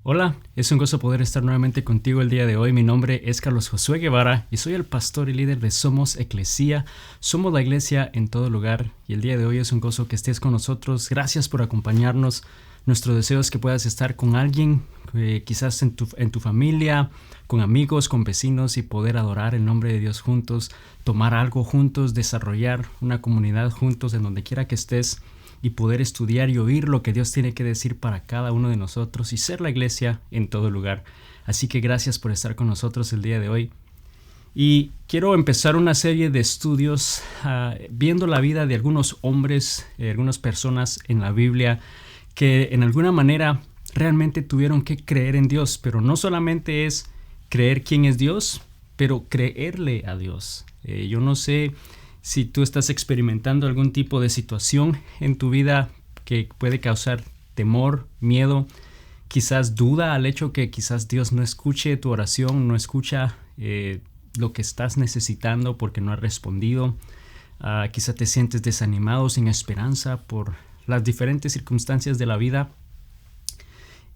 Hola, es un gozo poder estar nuevamente contigo el día de hoy. Mi nombre es Carlos Josué Guevara y soy el pastor y líder de Somos Eclesía. Somos la iglesia en todo lugar y el día de hoy es un gozo que estés con nosotros. Gracias por acompañarnos. Nuestro deseo es que puedas estar con alguien, quizás en tu familia, con amigos, con vecinos y poder adorar el nombre de Dios juntos, tomar algo juntos, desarrollar una comunidad juntos en donde quiera que estés, y poder estudiar y oír lo que Dios tiene que decir para cada uno de nosotros y ser la iglesia en todo lugar. Así que gracias por estar con nosotros el día de hoy. Y quiero empezar una serie de estudios viendo la vida de algunos hombres, algunas personas en la Biblia que en alguna manera realmente tuvieron que creer en Dios, pero no solamente es creer quién es Dios, pero creerle a Dios. Yo no sé si tú estás experimentando algún tipo de situación en tu vida que puede causar temor, miedo, quizás duda al hecho que quizás Dios no escuche tu oración, no escucha lo que estás necesitando porque no ha respondido. Quizás te sientes desanimado, sin esperanza por las diferentes circunstancias de la vida.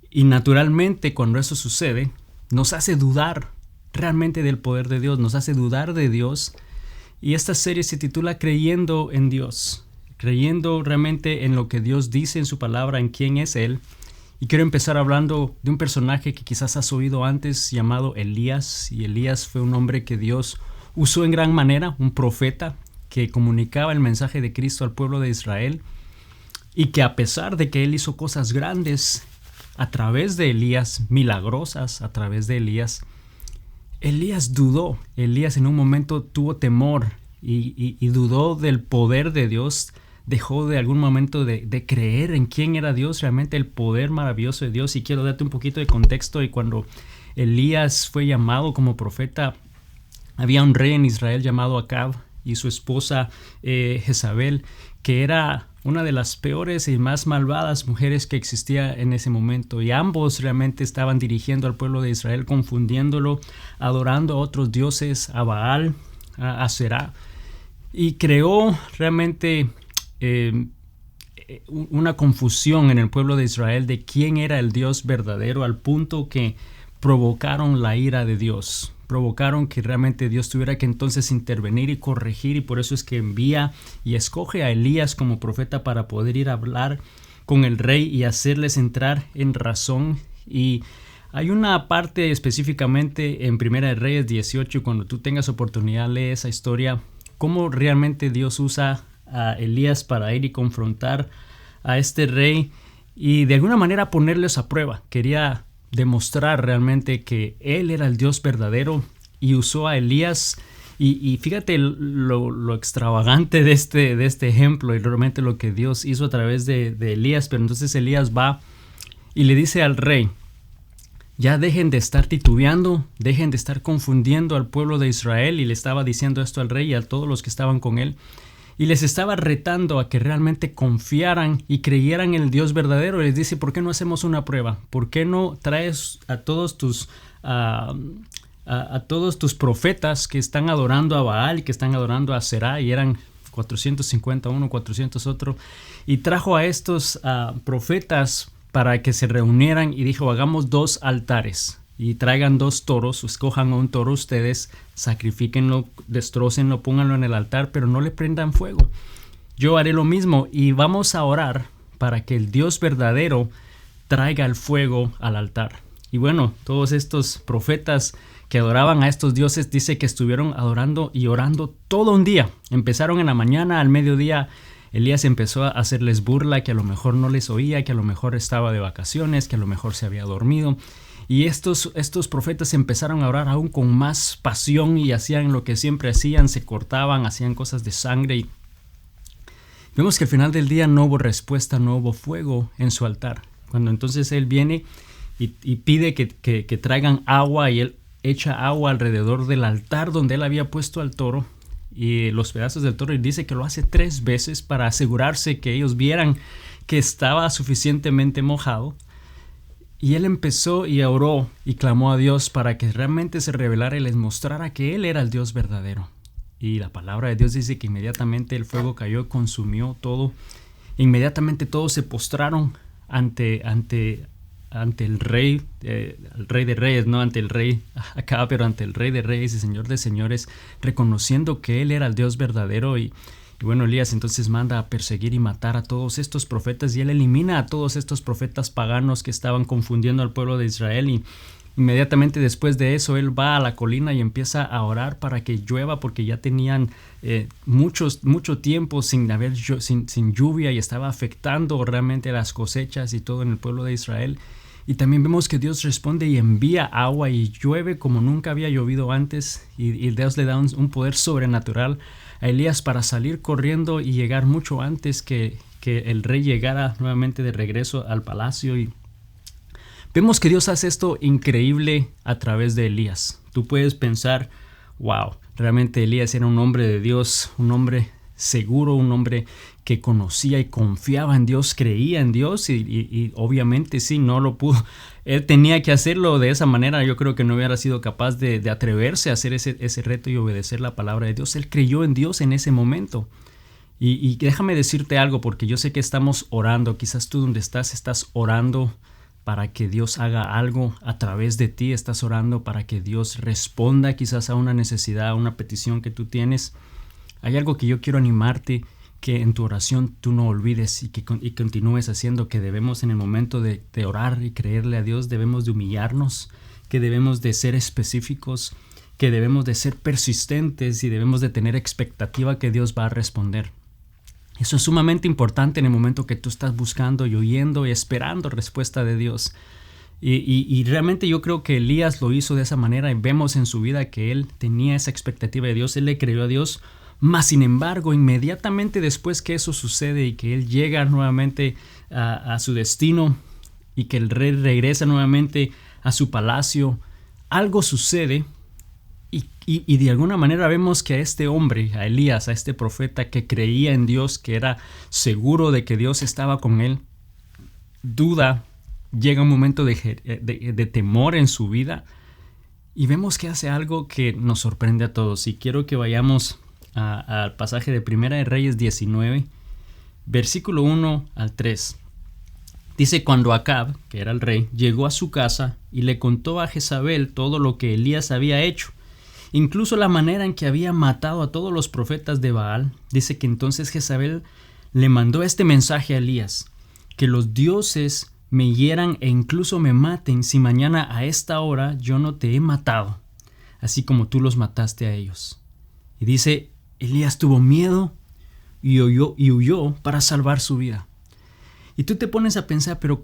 Y naturalmente cuando eso sucede, nos hace dudar realmente del poder de Dios, nos hace dudar de Dios. Y esta serie se titula Creyendo en Dios, creyendo realmente en lo que Dios dice en su palabra, en quién es Él. Y quiero empezar hablando de un personaje que quizás has oído antes llamado Elías. Y Elías fue un hombre que Dios usó en gran manera, un profeta que comunicaba el mensaje de Cristo al pueblo de Israel. Y que a pesar de que él hizo cosas grandes a través de Elías, milagrosas a través de Elías dudó. Elías en un momento tuvo temor y dudó del poder de Dios. Dejó de algún momento de creer en quién era Dios, realmente el poder maravilloso de Dios. Y quiero darte un poquito de contexto. Y cuando Elías fue llamado como profeta, había un rey en Israel llamado Acab y su esposa Jezabel, que era una de las peores y más malvadas mujeres que existía en ese momento. Y ambos realmente estaban dirigiendo al pueblo de Israel, confundiéndolo, adorando a otros dioses, a Baal, a Aserá. Y creó realmente una confusión en el pueblo de Israel de quién era el Dios verdadero, al punto que provocaron la ira de Dios. Provocaron que realmente Dios tuviera que entonces intervenir y corregir, y por eso es que envía y escoge a Elías como profeta para poder ir a hablar con el rey y hacerles entrar en razón. Y hay una parte específicamente en Primera de Reyes 18, cuando tú tengas oportunidad lee esa historia, cómo realmente Dios usa a Elías para ir y confrontar a este rey y de alguna manera ponerles a prueba. Quería demostrar realmente que él era el Dios verdadero y usó a Elías. Y fíjate lo extravagante de este ejemplo y realmente lo que Dios hizo a través de Elías. Pero entonces Elías va y le dice al rey: ya dejen de estar titubeando, dejen de estar confundiendo al pueblo de Israel. Y le estaba diciendo esto al rey y a todos los que estaban con él. Y les estaba retando a que realmente confiaran y creyeran en el Dios verdadero. Y les dice: ¿por qué no hacemos una prueba? ¿Por qué no traes a todos tus profetas que están adorando a Baal, que están adorando a Aserá? Y eran 450 uno, 400 otro. Y trajo a estos profetas para que se reunieran y dijo: hagamos 2 altares. Y traigan 2 toros, escojan a un toro ustedes, sacrifíquenlo, destrócenlo, pónganlo en el altar, pero no le prendan fuego. Yo haré lo mismo y vamos a orar para que el Dios verdadero traiga el fuego al altar. Y bueno, todos estos profetas que adoraban a estos dioses, dice que estuvieron adorando y orando todo un día. Empezaron en la mañana, al mediodía Elías empezó a hacerles burla, que a lo mejor no les oía, que a lo mejor estaba de vacaciones, que a lo mejor se había dormido. Y estos profetas empezaron a orar aún con más pasión y hacían lo que siempre hacían, se cortaban, hacían cosas de sangre. Y vemos que al final del día no hubo respuesta, no hubo fuego en su altar. Cuando entonces él viene y pide que traigan agua, y él echa agua alrededor del altar donde él había puesto al toro y los pedazos del toro, y dice que lo hace 3 veces para asegurarse que ellos vieran que estaba suficientemente mojado. Y él empezó y oró y clamó a Dios para que realmente se revelara y les mostrara que él era el Dios verdadero. Y la palabra de Dios dice que inmediatamente el fuego cayó y consumió todo. Inmediatamente todos se postraron ante ante el rey de reyes, no ante el rey acá, pero ante el rey de reyes y señor de señores, reconociendo que él era el Dios verdadero. Y bueno, Elías entonces manda a perseguir y matar a todos estos profetas, y él elimina a todos estos profetas paganos que estaban confundiendo al pueblo de Israel. Y inmediatamente después de eso, él va a la colina y empieza a orar para que llueva, porque ya tenían mucho tiempo sin lluvia, y estaba afectando realmente las cosechas y todo en el pueblo de Israel. Y también vemos que Dios responde y envía agua y llueve como nunca había llovido antes, y Dios le da un poder sobrenatural a Elías para salir corriendo y llegar mucho antes que el rey llegara nuevamente de regreso al palacio. Y vemos que Dios hace esto increíble a través de Elías. Tú puedes pensar, wow, realmente Elías era un hombre de Dios, un hombre seguro, un hombre que conocía y confiaba en Dios, creía en Dios, y obviamente sí, no lo pudo. Él tenía que hacerlo de esa manera. Yo creo que no hubiera sido capaz de atreverse a hacer ese reto y obedecer la palabra de Dios. Él creyó en Dios en ese momento. Y déjame decirte algo, porque yo sé que estamos orando. Quizás tú donde estás orando para que Dios haga algo a través de ti. Estás orando para que Dios responda quizás a una necesidad, a una petición que tú tienes. Hay algo que yo quiero animarte, que en tu oración tú no olvides y continúes haciendo, que debemos en el momento de orar y creerle a Dios, debemos de humillarnos, que debemos de ser específicos, que debemos de ser persistentes y debemos de tener expectativa que Dios va a responder. Eso es sumamente importante en el momento que tú estás buscando y oyendo y esperando respuesta de Dios. Y realmente yo creo que Elías lo hizo de esa manera, y vemos en su vida que él tenía esa expectativa de Dios, él le creyó a Dios. Mas sin embargo, inmediatamente después que eso sucede y que él llega nuevamente a su destino y que el rey regresa nuevamente a su palacio, algo sucede. Y de alguna manera vemos que a este hombre, a Elías, a este profeta que creía en Dios, que era seguro de que Dios estaba con él, duda, llega un momento de temor en su vida, y vemos que hace algo que nos sorprende a todos. Y quiero que vayamos al pasaje de Primera de Reyes 19, versículo 1 al 3. Dice: cuando Acab, que era el rey, llegó a su casa y le contó a Jezabel todo lo que Elías había hecho, incluso la manera en que había matado a todos los profetas de Baal, dice que entonces Jezabel le mandó este mensaje a Elías: que los dioses me hieran e incluso me maten si mañana a esta hora yo no te he matado, así como tú los mataste a ellos. Y dice: Elías tuvo miedo y huyó para salvar su vida. Y tú te pones a pensar, pero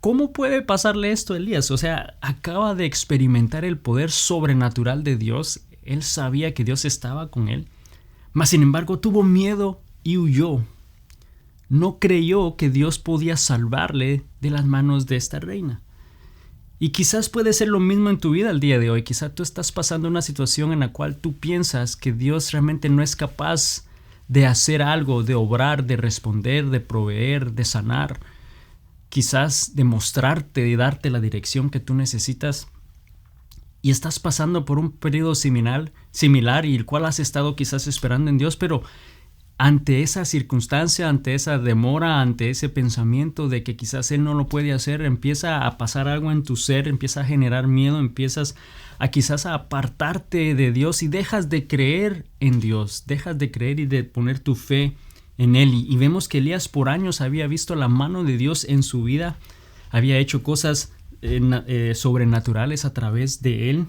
¿cómo puede pasarle esto a Elías? O sea, acaba de experimentar el poder sobrenatural de Dios. Él sabía que Dios estaba con él, mas sin embargo tuvo miedo y huyó. No creyó que Dios podía salvarle de las manos de esta reina. Y quizás puede ser lo mismo en tu vida el día de hoy. Quizás tú estás pasando una situación en la cual tú piensas que Dios realmente no es capaz de hacer algo, de obrar, de responder, de proveer, de sanar. Quizás de mostrarte, de darte la dirección que tú necesitas. Y estás pasando por un periodo similar y el cual has estado quizás esperando en Dios, pero ante esa circunstancia, ante esa demora, ante ese pensamiento de que quizás Él no lo puede hacer, empieza a pasar algo en tu ser, empieza a generar miedo, empiezas a quizás a apartarte de Dios y dejas de creer en Dios, dejas de creer y de poner tu fe en Él. Y vemos que Elías por años había visto la mano de Dios en su vida, había hecho cosas sobrenaturales a través de él.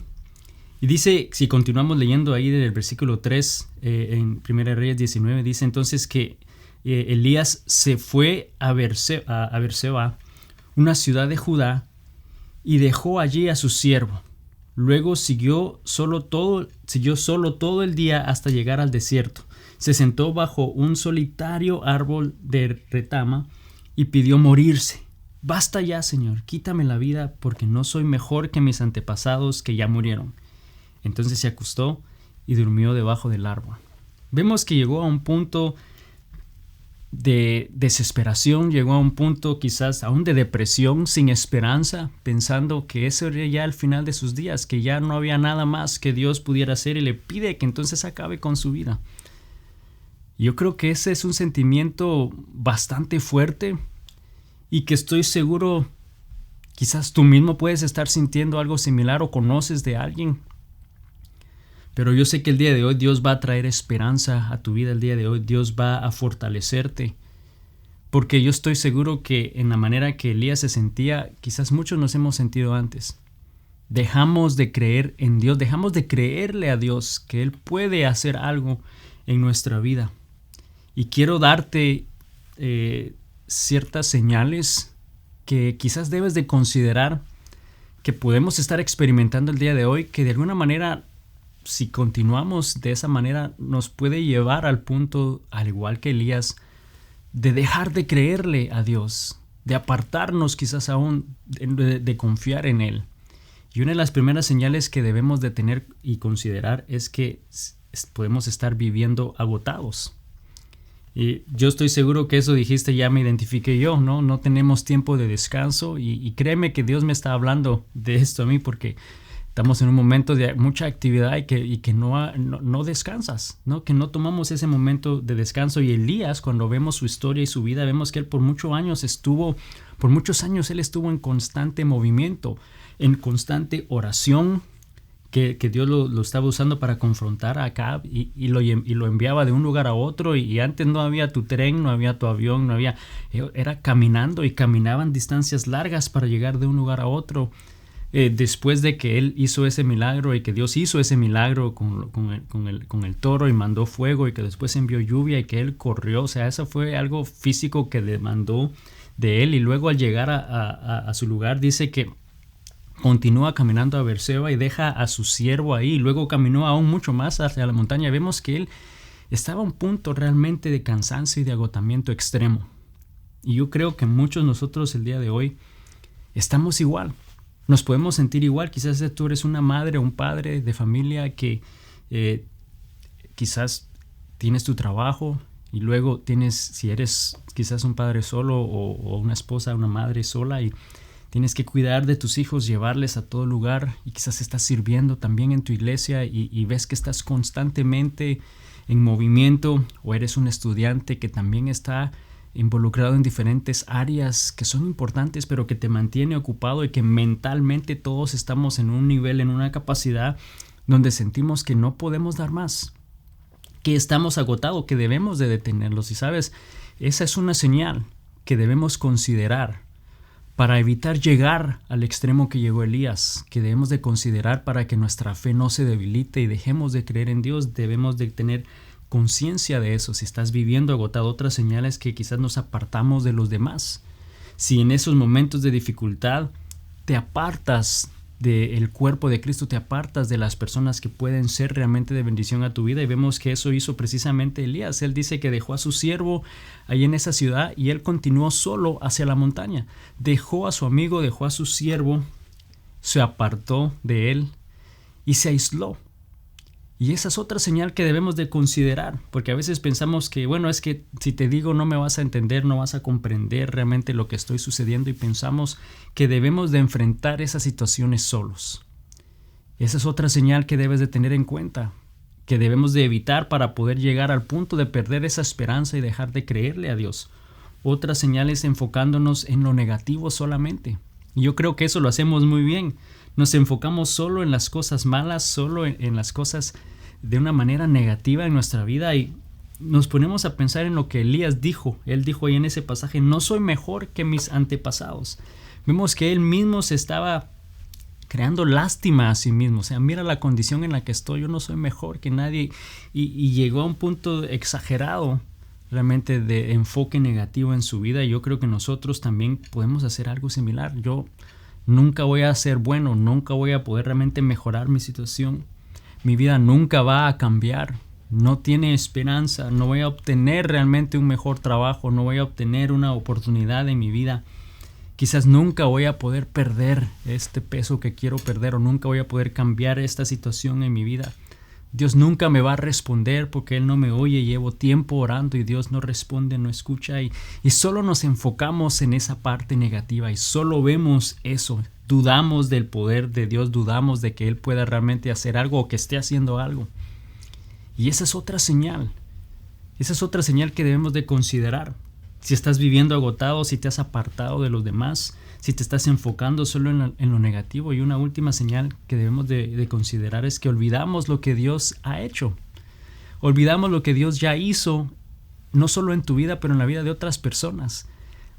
Y dice, si continuamos leyendo ahí del versículo 3 en 1 Reyes 19, dice entonces que Elías se fue a Berseba, una ciudad de Judá, y dejó allí a su siervo. Luego siguió solo todo el día hasta llegar al desierto. Se sentó bajo un solitario árbol de retama y pidió morirse. Basta ya, Señor, quítame la vida, porque no soy mejor que mis antepasados que ya murieron. Entonces se acostó y durmió debajo del árbol. Vemos que llegó a un punto de desesperación, llegó a un punto quizás aún de depresión, sin esperanza, pensando que ese era ya el final de sus días, que ya no había nada más que Dios pudiera hacer, y le pide que entonces acabe con su vida. Yo creo que ese es un sentimiento bastante fuerte y que estoy seguro Quizás tú mismo puedes estar sintiendo algo similar o conoces de alguien. Pero yo sé que el día de hoy Dios va a traer esperanza a tu vida. El día de hoy Dios va a fortalecerte. Porque yo estoy seguro que en la manera que Elías se sentía, quizás muchos nos hemos sentido antes. Dejamos de creer en Dios, dejamos de creerle a Dios que Él puede hacer algo en nuestra vida. Y quiero darte ciertas señales que quizás debes de considerar que podemos estar experimentando el día de hoy, que de alguna manera, si continuamos de esa manera, nos puede llevar al punto, al igual que Elías, de dejar de creerle a Dios, de apartarnos quizás aún de confiar en Él. Y una de las primeras señales que debemos de tener y considerar es que podemos estar viviendo agotados. Y yo estoy seguro que eso dijiste, ya me identifiqué yo, ¿no? No tenemos tiempo de descanso y créeme que Dios me está hablando de esto a mí porque estamos en un momento de mucha actividad y que no descansas, ¿no? Que no tomamos ese momento de descanso. Y Elías, cuando vemos su historia y su vida, vemos que él por muchos años estuvo en constante movimiento, en constante oración, que Dios lo estaba usando para confrontar a Acab y lo enviaba de un lugar a otro. Y antes no había tu tren, no había tu avión, era caminando y caminaban distancias largas para llegar de un lugar a otro. Después de que él hizo ese milagro y que Dios hizo ese milagro con el toro y mandó fuego y que después envió lluvia y que él corrió, o sea, eso fue algo físico que demandó de él. Y luego al llegar a su lugar dice que continúa caminando a Beerseba y deja a su siervo ahí. Y luego caminó aún mucho más hacia la montaña. Vemos que él estaba a un punto realmente de cansancio y de agotamiento extremo. Y yo creo que muchos de nosotros el día de hoy estamos igual. Nos podemos sentir igual. Quizás tú eres una madre o un padre de familia que quizás tienes tu trabajo y luego si eres quizás un padre solo o una esposa, una madre sola y tienes que cuidar de tus hijos, llevarles a todo lugar y quizás estás sirviendo también en tu iglesia y ves que estás constantemente en movimiento, o eres un estudiante que también está involucrado en diferentes áreas que son importantes pero que te mantiene ocupado y que mentalmente todos estamos en un nivel, en una capacidad donde sentimos que no podemos dar más, que estamos agotados, que debemos de detenerlos. Y sabes, esa es una señal que debemos considerar para evitar llegar al extremo que llegó Elías, que debemos de considerar para que nuestra fe no se debilite y dejemos de creer en Dios. Debemos de tener conciencia de eso. Si estás viviendo agotado, otras señales que quizás nos apartamos de los demás. Si en esos momentos de dificultad te apartas del cuerpo de Cristo, te apartas de las personas que pueden ser realmente de bendición a tu vida, y vemos que eso hizo precisamente Elías. Él dice que dejó a su siervo ahí en esa ciudad y él continuó solo hacia la montaña. Dejó a su amigo, dejó a su siervo, se apartó de él y se aisló. Y esa es otra señal que debemos de considerar, porque a veces pensamos que, bueno, es que si te digo no me vas a entender, no vas a comprender realmente lo que estoy sucediendo, y pensamos que debemos de enfrentar esas situaciones solos. Esa es otra señal que debes de tener en cuenta, que debemos de evitar para poder llegar al punto de perder esa esperanza y dejar de creerle a Dios. Otra señal es enfocándonos en lo negativo solamente. Y yo creo que eso lo hacemos muy bien. Nos enfocamos solo en las cosas malas, solo en las cosas de una manera negativa en nuestra vida, y nos ponemos a pensar en lo que Elías dijo. Él dijo ahí en ese pasaje: no soy mejor que mis antepasados. Vemos que él mismo se estaba creando lástima a sí mismo. O sea, mira la condición en la que estoy, yo no soy mejor que nadie. Y llegó a un punto exagerado realmente de enfoque negativo en su vida. Y yo creo que nosotros también podemos hacer algo similar. Yo nunca voy a ser bueno, nunca voy a poder realmente mejorar mi situación. Mi vida nunca va a cambiar, no tiene esperanza, no voy a obtener realmente un mejor trabajo, no voy a obtener una oportunidad en mi vida. Quizás nunca voy a poder perder este peso que quiero perder, o nunca voy a poder cambiar esta situación en mi vida. Dios nunca me va a responder porque Él no me oye. Llevo tiempo orando y Dios no responde, no escucha, y solo nos enfocamos en esa parte negativa y solo vemos eso. Dudamos del poder de Dios, dudamos de que Él pueda realmente hacer algo o que esté haciendo algo. Y esa es otra señal. Esa es otra señal que debemos de considerar. Si estás viviendo agotado, si te has apartado de los demás, si te estás enfocando solo en lo negativo. Y una última señal que debemos de considerar es que olvidamos lo que Dios ha hecho. Olvidamos lo que Dios ya hizo, no solo en tu vida, pero en la vida de otras personas.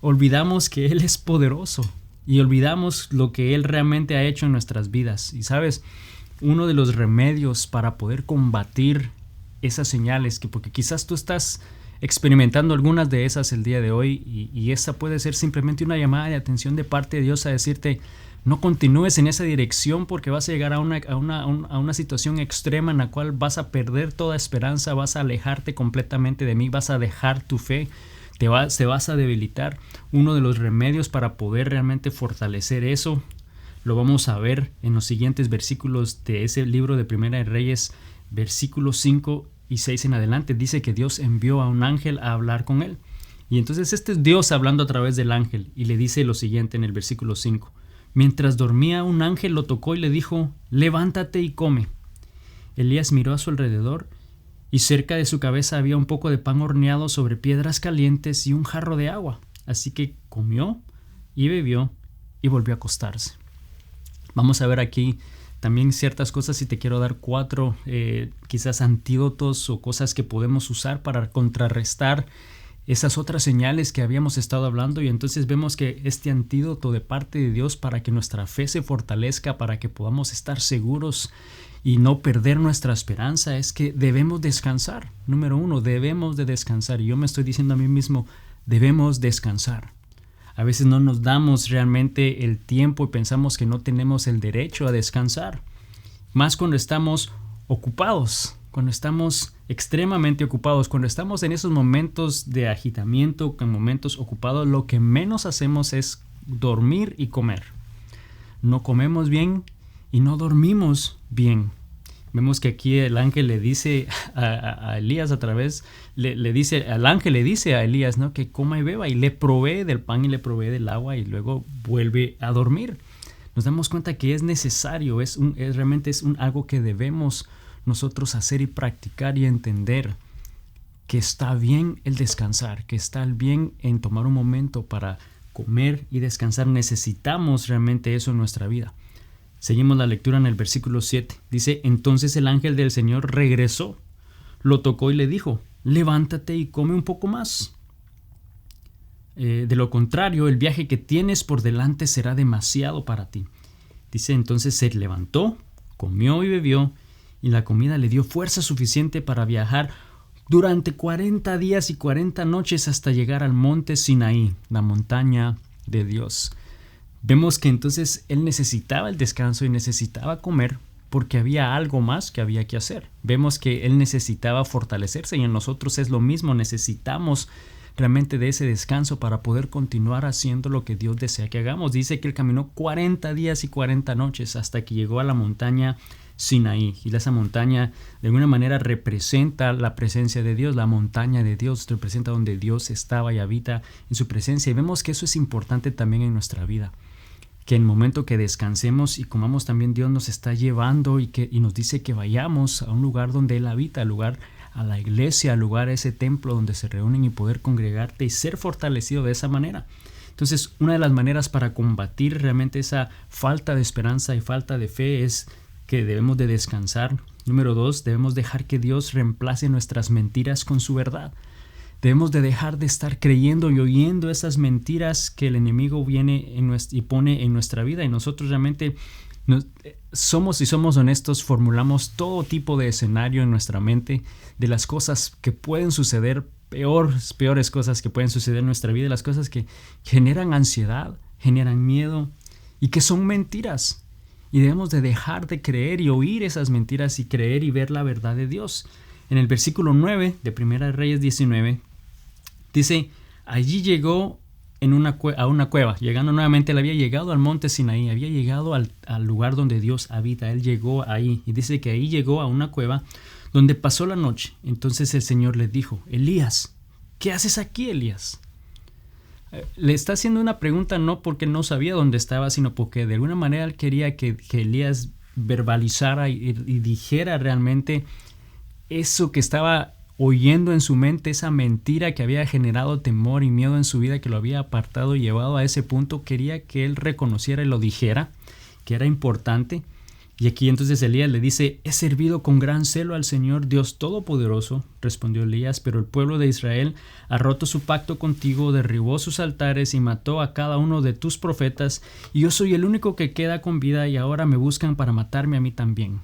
Olvidamos que Él es poderoso y olvidamos lo que Él realmente ha hecho en nuestras vidas. Y sabes, uno de los remedios para poder combatir esas señales, porque quizás tú estás experimentando algunas de esas el día de hoy y esa puede ser simplemente una llamada de atención de parte de Dios a decirte: no continúes en esa dirección, porque vas a llegar a una situación extrema en la cual vas a perder toda esperanza, vas a alejarte completamente de mí, vas a dejar tu fe, te vas a debilitar. Uno de los remedios para poder realmente fortalecer eso lo vamos a ver en los siguientes versículos de ese libro de Primera de Reyes, versículos 5 y 6 en adelante. Dice que Dios envió a un ángel a hablar con él. Y entonces este es Dios hablando a través del ángel y le dice lo siguiente en el versículo 5. Mientras dormía, un ángel lo tocó y le dijo: levántate y come. Elías miró a su alrededor y cerca de su cabeza había un poco de pan horneado sobre piedras calientes y un jarro de agua. Así que comió y bebió y volvió a acostarse. Vamos a ver aquí también ciertas cosas, y te quiero dar 4 quizás antídotos o cosas que podemos usar para contrarrestar esas otras señales que habíamos estado hablando. Y entonces vemos que este antídoto de parte de Dios para que nuestra fe se fortalezca, para que podamos estar seguros y no perder nuestra esperanza, es que debemos descansar. Número 1, debemos de descansar. Y yo me estoy diciendo a mí mismo, debemos descansar. A veces no nos damos realmente el tiempo y pensamos que no tenemos el derecho a descansar. Más cuando estamos ocupados, cuando estamos extremadamente ocupados, cuando estamos en esos momentos de agitamiento, en momentos ocupados, lo que menos hacemos es dormir y comer. No comemos bien y no dormimos bien. Vemos que aquí el ángel le dice a Elías a través, el ángel le dice a Elías, ¿no?, que coma y beba, y le provee del pan y le provee del agua y luego vuelve a dormir. Nos damos cuenta que es necesario, realmente es algo que debemos nosotros hacer y practicar y entender que está bien el descansar, que está bien en tomar un momento para comer y descansar. Necesitamos realmente eso en nuestra vida. Seguimos la lectura en el versículo 7. Dice: entonces el ángel del Señor regresó, lo tocó y le dijo: levántate y come un poco más. De lo contrario, el viaje que tienes por delante será demasiado para ti. Dice: entonces se levantó, comió y bebió, y la comida le dio fuerza suficiente para viajar durante 40 días y 40 noches hasta llegar al monte Sinaí, la montaña de Dios. Vemos que entonces él necesitaba el descanso y necesitaba comer porque había algo más que había que hacer. Vemos que él necesitaba fortalecerse, y en nosotros es lo mismo. Necesitamos realmente de ese descanso para poder continuar haciendo lo que Dios desea que hagamos. Dice que él caminó 40 días y 40 noches hasta que llegó a la montaña Sinaí. Y esa montaña de alguna manera representa la presencia de Dios. La montaña de Dios representa donde Dios estaba y habita en su presencia. Y vemos que eso es importante también en nuestra vida, que en el momento que descansemos y comamos, también Dios nos está llevando y nos dice que vayamos a un lugar donde Él habita, al lugar, a la iglesia, al lugar, a ese templo donde se reúnen, y poder congregarte y ser fortalecido de esa manera. Entonces, una de las maneras para combatir realmente esa falta de esperanza y falta de fe es que debemos de descansar. Número 2, debemos dejar que Dios reemplace nuestras mentiras con su verdad. Debemos de dejar de estar creyendo y oyendo esas mentiras que el enemigo viene y pone en nuestra vida. Y nosotros realmente somos honestos, formulamos todo tipo de escenario en nuestra mente de las cosas que pueden suceder, peores cosas que pueden suceder en nuestra vida, las cosas que generan ansiedad, generan miedo y que son mentiras. Y debemos de dejar de creer y oír esas mentiras y creer y ver la verdad de Dios. En el versículo 9 de Primera de Reyes 19 dice: allí llegó a una cueva. Llegando nuevamente, él había llegado al monte Sinaí, había llegado al lugar donde Dios habita. Él llegó ahí, y dice que ahí llegó a una cueva donde pasó la noche. Entonces el Señor le dijo: Elías, ¿qué haces aquí, Elías? Le está haciendo una pregunta no porque no sabía dónde estaba, sino porque de alguna manera él quería que Elías verbalizara y dijera realmente eso que estaba oyendo en su mente esa mentira que había generado temor y miedo en su vida, que lo había apartado y llevado a ese punto. Quería que él reconociera y lo dijera, que era importante. Y aquí entonces Elías le dice: he servido con gran celo al Señor Dios Todopoderoso. Respondió Elías: pero el pueblo de Israel ha roto su pacto contigo, derribó sus altares y mató a cada uno de tus profetas, y yo soy el único que queda con vida, y ahora me buscan para matarme a mí también.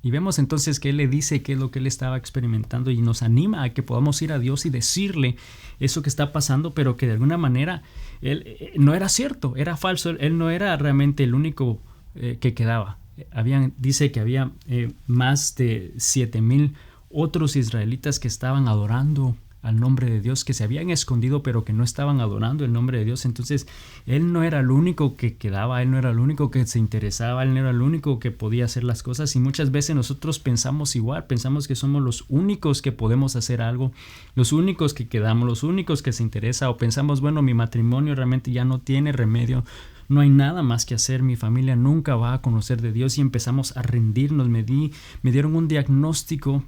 Y vemos entonces que él le dice qué es lo que él estaba experimentando, y nos anima a que podamos ir a Dios y decirle eso que está pasando, pero que de alguna manera no era cierto, era falso. Él no era realmente el único que quedaba. Dice que había más de 7,000 otros israelitas que estaban adorando al nombre de Dios, que se habían escondido pero que no estaban adorando el nombre de Dios. Entonces él no era el único que quedaba, él no era el único que se interesaba, él no era el único que podía hacer las cosas. Y muchas veces nosotros pensamos igual, pensamos que somos los únicos que podemos hacer algo, los únicos que quedamos, los únicos que se interesa, o pensamos: bueno, mi matrimonio realmente ya no tiene remedio, no hay nada más que hacer, mi familia nunca va a conocer de Dios, y empezamos a rendirnos. Me dieron un diagnóstico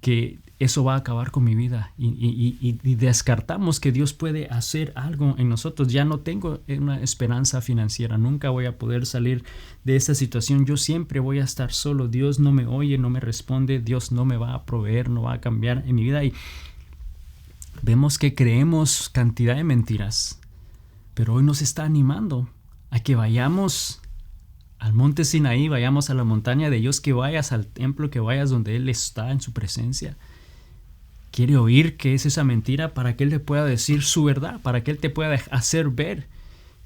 que eso va a acabar con mi vida, y descartamos que Dios puede hacer algo en nosotros. Ya no tengo una esperanza financiera, nunca voy a poder salir de esta situación, yo siempre voy a estar solo, Dios no me oye, no me responde, Dios no me va a proveer, no va a cambiar en mi vida. Y vemos que creemos cantidad de mentiras, pero hoy nos está animando a que vayamos al monte Sinaí, vayamos a la montaña de Dios, que vayas al templo, que vayas donde Él está en su presencia. Quiere oír qué es esa mentira para que Él te pueda decir su verdad, para que Él te pueda hacer ver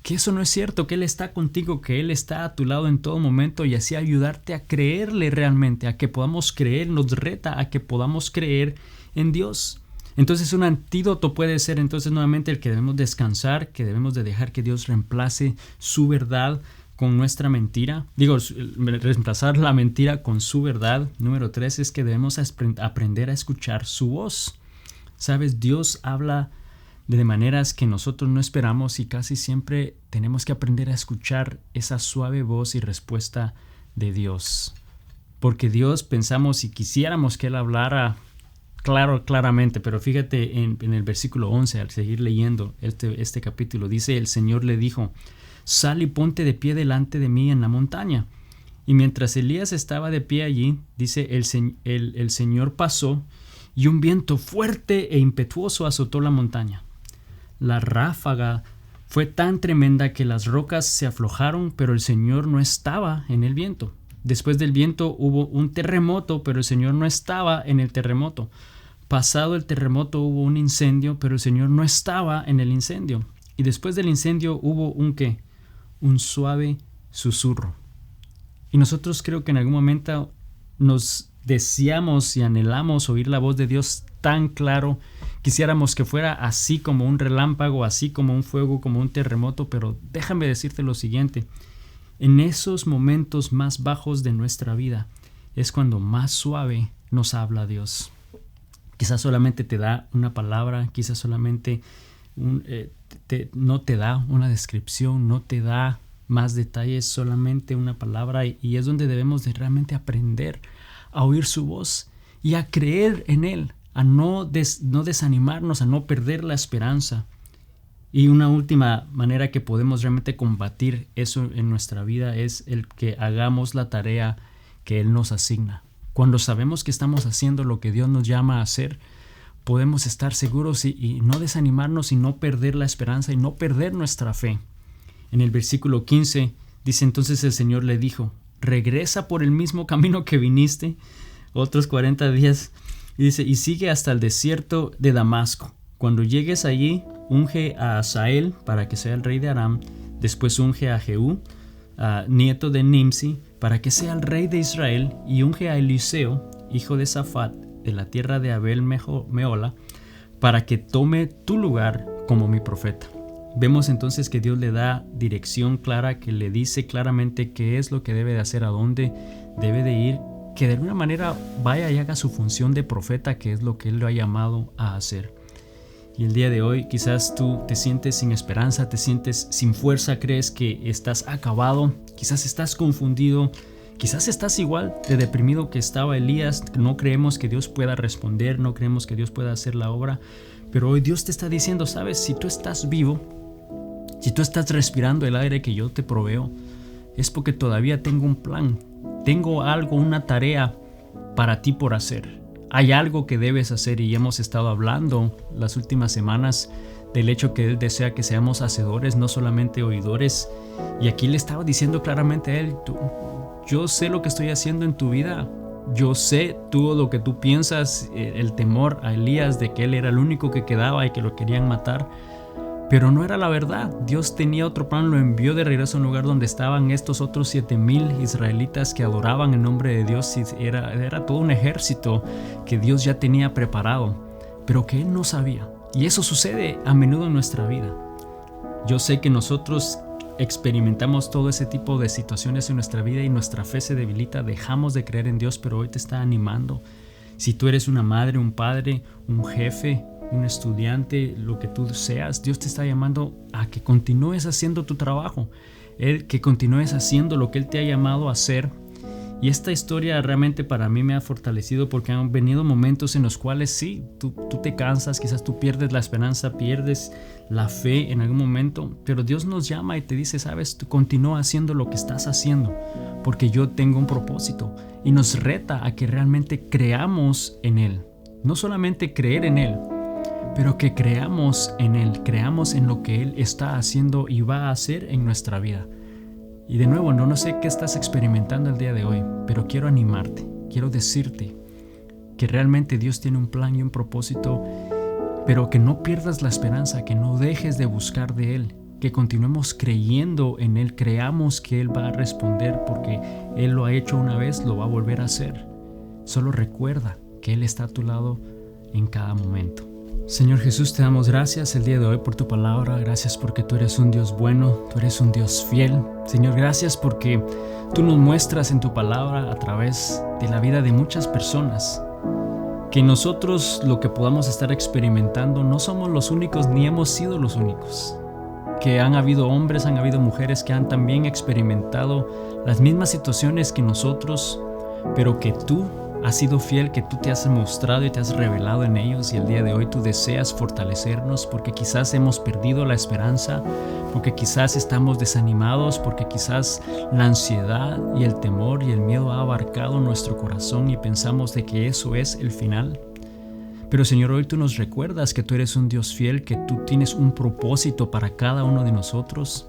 que eso no es cierto, que Él está contigo, que Él está a tu lado en todo momento, y así ayudarte a creerle realmente, a que podamos creer. Nos reta a que podamos creer en Dios. Entonces un antídoto puede ser entonces nuevamente el que debemos descansar, que debemos de dejar que Dios reemplace su verdad con nuestra mentira. Reemplazar la mentira con su verdad. Número 3 es que debemos aprender a escuchar su voz. Sabes, Dios habla de maneras que nosotros no esperamos, y casi siempre tenemos que aprender a escuchar esa suave voz y respuesta de Dios. Porque Dios, pensamos y quisiéramos que Él hablara claramente, pero fíjate en el versículo 11, al seguir leyendo este capítulo, dice: el Señor le dijo: sal y ponte de pie delante de mí en la montaña. Y mientras Elías estaba de pie allí, dice, el Señor pasó, y un viento fuerte e impetuoso azotó la montaña. La ráfaga fue tan tremenda que las rocas se aflojaron, pero el Señor no estaba en el viento. Después del viento hubo un terremoto, pero el Señor no estaba en el terremoto. Pasado el terremoto hubo un incendio, pero el Señor no estaba en el incendio. Y después del incendio hubo un suave susurro. Y nosotros creo que en algún momento nos deseamos y anhelamos oír la voz de Dios tan claro. Quisiéramos que fuera así como un relámpago, así como un fuego, como un terremoto. Pero déjame decirte lo siguiente: en esos momentos más bajos de nuestra vida es cuando más suave nos habla Dios. Quizás solamente te da una palabra, quizás solamente no te da una descripción, no te da más detalles, solamente una palabra, y es donde debemos de realmente aprender a oír su voz y a creer en Él, a no desanimarnos, a no perder la esperanza. Y una última manera que podemos realmente combatir eso en nuestra vida es el que hagamos la tarea que Él nos asigna. Cuando sabemos que estamos haciendo lo que Dios nos llama a hacer, podemos estar seguros y no desanimarnos, y no perder la esperanza, y no perder nuestra fe. En el versículo 15 dice: entonces el Señor le dijo: regresa por el mismo camino que viniste, otros 40 días, y dice: y sigue hasta el desierto de Damasco. Cuando llegues allí, unge a Asael para que sea el rey de Aram. Después unge a Jehú, nieto de Nimsi, para que sea el rey de Israel. Y unge a Eliseo, hijo de Safat, de la tierra de Abel Mehola, para que tome tu lugar como mi profeta. Vemos entonces que Dios le da dirección clara, que le dice claramente qué es lo que debe de hacer, a dónde debe de ir, que de alguna manera vaya y haga su función de profeta, que es lo que Él lo ha llamado a hacer. Y el día de hoy quizás tú te sientes sin esperanza, te sientes sin fuerza, crees que estás acabado, quizás estás confundido, Quizás estás igual de deprimido que estaba Elías. No creemos que Dios pueda responder, no creemos que Dios pueda hacer la obra. Pero hoy Dios te está diciendo, sabes, si tú estás vivo, si tú estás respirando el aire que yo te proveo, es porque todavía tengo un plan. Tengo algo, una tarea para ti por hacer. Hay algo que debes hacer y hemos estado hablando las últimas semanas del hecho que Él desea que seamos hacedores, no solamente oidores. Y aquí le estaba diciendo claramente a Él, yo sé lo que estoy haciendo en tu vida. Yo sé todo lo que tú piensas, el temor a Elías de que él era el único que quedaba y que lo querían matar. Pero no era la verdad. Dios tenía otro plan, lo envió de regreso a un lugar donde estaban estos otros 7,000 israelitas que adoraban el nombre de Dios. Y era todo un ejército que Dios ya tenía preparado, pero que Él no sabía. Y eso sucede a menudo en nuestra vida. Yo sé que nosotros experimentamos todo ese tipo de situaciones en nuestra vida y nuestra fe se debilita, dejamos de creer en Dios, pero hoy te está animando. Si tú eres una madre, un padre, un jefe, un estudiante, lo que tú seas, Dios te está llamando a que continúes haciendo tu trabajo, que continúes haciendo lo que Él te ha llamado a hacer. Y esta historia realmente para mí me ha fortalecido porque han venido momentos en los cuales sí, tú te cansas, quizás tú pierdes la esperanza, pierdes la fe en algún momento, pero Dios nos llama y te dice, sabes, tú continúa haciendo lo que estás haciendo porque yo tengo un propósito, y nos reta a que realmente creamos en Él. No solamente creer en Él, pero que creamos en Él, creamos en lo que Él está haciendo y va a hacer en nuestra vida. Y de nuevo, no sé qué estás experimentando el día de hoy, pero quiero animarte, quiero decirte que realmente Dios tiene un plan y un propósito, pero que no pierdas la esperanza, que no dejes de buscar de Él, que continuemos creyendo en Él, creamos que Él va a responder porque Él lo ha hecho una vez, lo va a volver a hacer. Solo recuerda que Él está a tu lado en cada momento. Señor Jesús, te damos gracias el día de hoy por tu palabra. Gracias porque tú eres un Dios bueno, tú eres un Dios fiel. Señor, gracias porque tú nos muestras en tu palabra a través de la vida de muchas personas que nosotros lo que podamos estar experimentando no somos los únicos ni hemos sido los únicos. Que han habido hombres, han habido mujeres que han también experimentado las mismas situaciones que nosotros, pero que tú has sido fiel, que tú te has mostrado y te has revelado en ellos, y el día de hoy tú deseas fortalecernos porque quizás hemos perdido la esperanza, porque quizás estamos desanimados, porque quizás la ansiedad y el temor y el miedo ha abarcado nuestro corazón y pensamos de que eso es el final. Pero Señor, hoy tú nos recuerdas que tú eres un Dios fiel, que tú tienes un propósito para cada uno de nosotros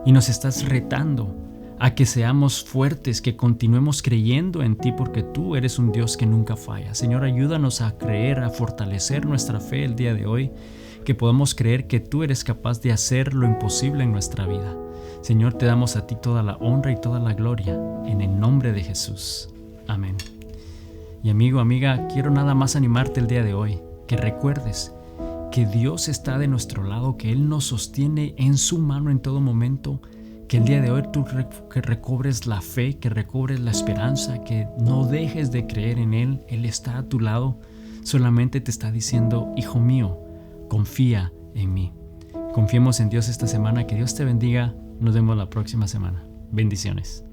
y nos estás retando a que seamos fuertes, que continuemos creyendo en ti porque tú eres un Dios que nunca falla. Señor, ayúdanos a creer, a fortalecer nuestra fe el día de hoy, que podamos creer que tú eres capaz de hacer lo imposible en nuestra vida. Señor, te damos a ti toda la honra y toda la gloria en el nombre de Jesús. Amén. Y amigo, amiga, quiero nada más animarte el día de hoy, que recuerdes que Dios está de nuestro lado, que Él nos sostiene en su mano en todo momento, que el día de hoy tú que recobres la fe, que recobres la esperanza, que no dejes de creer en Él. Él está a tu lado, solamente te está diciendo, hijo mío, confía en mí. Confiemos en Dios esta semana, que Dios te bendiga, nos vemos la próxima semana. Bendiciones.